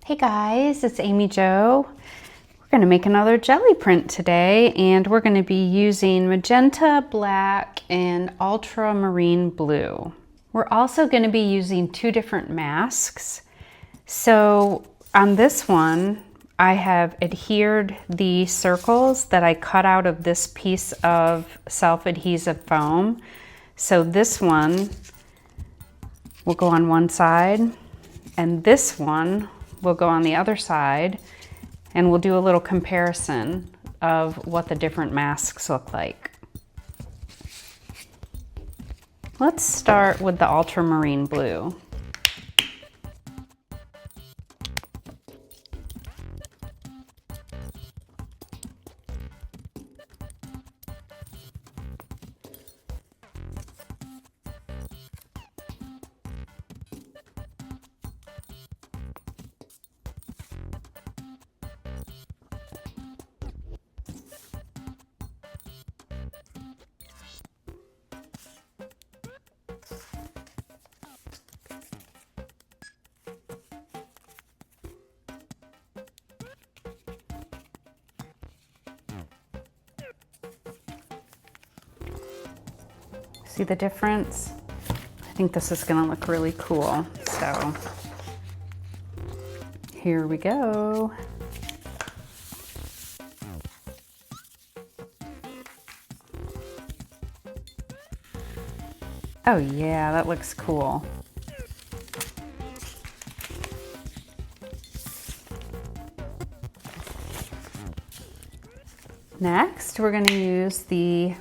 Hey guys, it's Amy Jo. We're going to make another jelly print today, and we're going to be using magenta, black, and ultramarine blue. We're also going to be using two different masks. So on this one, I have adhered the circles that I cut out of this piece of self-adhesive foam. So this one will go on one side, and this one will go on the other side, and we'll do a little comparison of what the different masks look like. Let's start with the ultramarine blue. See the difference? I think this is gonna look really cool. So here we go. Oh yeah, that looks cool. Next, we're gonna use the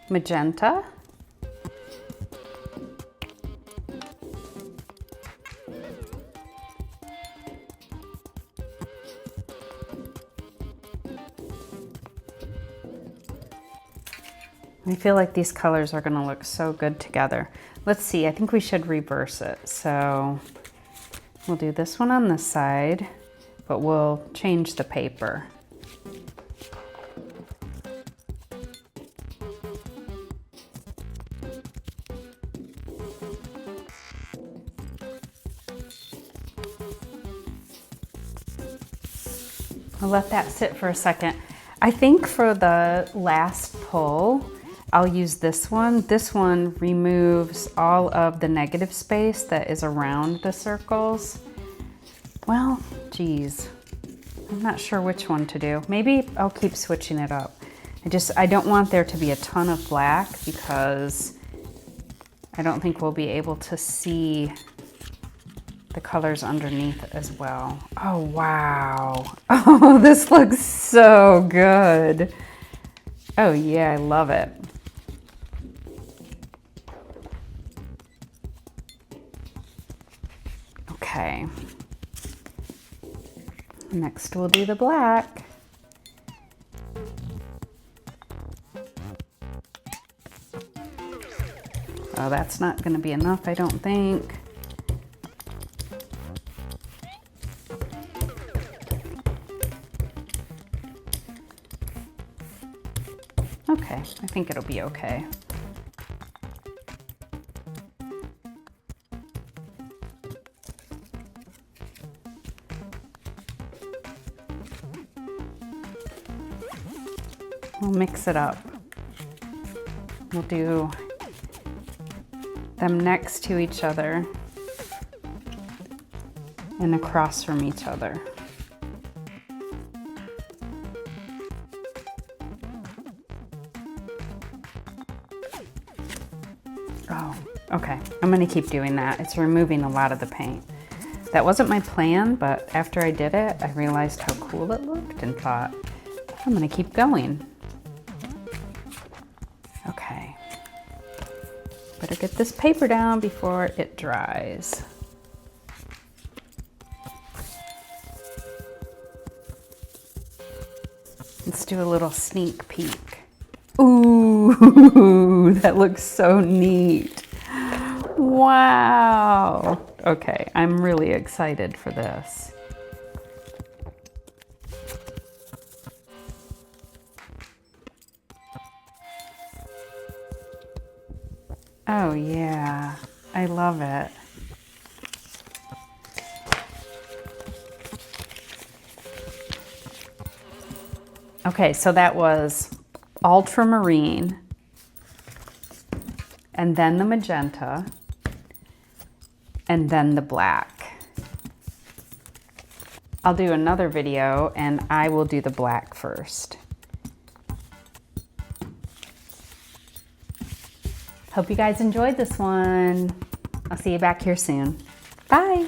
magenta. I feel like these colors are going to look so good together. Let's see, I think we should reverse it. So we'll do this one on this side, but we'll change the paper. I'll let that sit for a second. I think for the last pull, I'll use this one. This one removes all of the negative space that is around the circles. Well, geez, I'm not sure which one to do. Maybe I'll keep switching it up. I don't want there to be a ton of black because I don't think we'll be able to see the colors underneath as well. Oh, wow. Oh, this looks so good. Oh yeah, I love it. Okay. Next we'll do the black. Oh, that's not going to be enough, I don't think. Okay, I think it'll be okay. We'll mix it up. We'll do them next to each other and across from each other. Oh, okay. I'm gonna keep doing that. It's removing a lot of the paint. That wasn't my plan, but after I did it, I realized how cool it looked and thought, I'm gonna keep going. Okay. Better get this paper down before it dries. Let's do a little sneak peek. Ooh, that looks so neat. Wow. Okay, I'm really excited for this. Oh yeah, I love it. Okay, so that was ultramarine, and then the magenta, and then the black. I'll do another video and I will do the black first. Hope you guys enjoyed this one. I'll see you back here soon. Bye.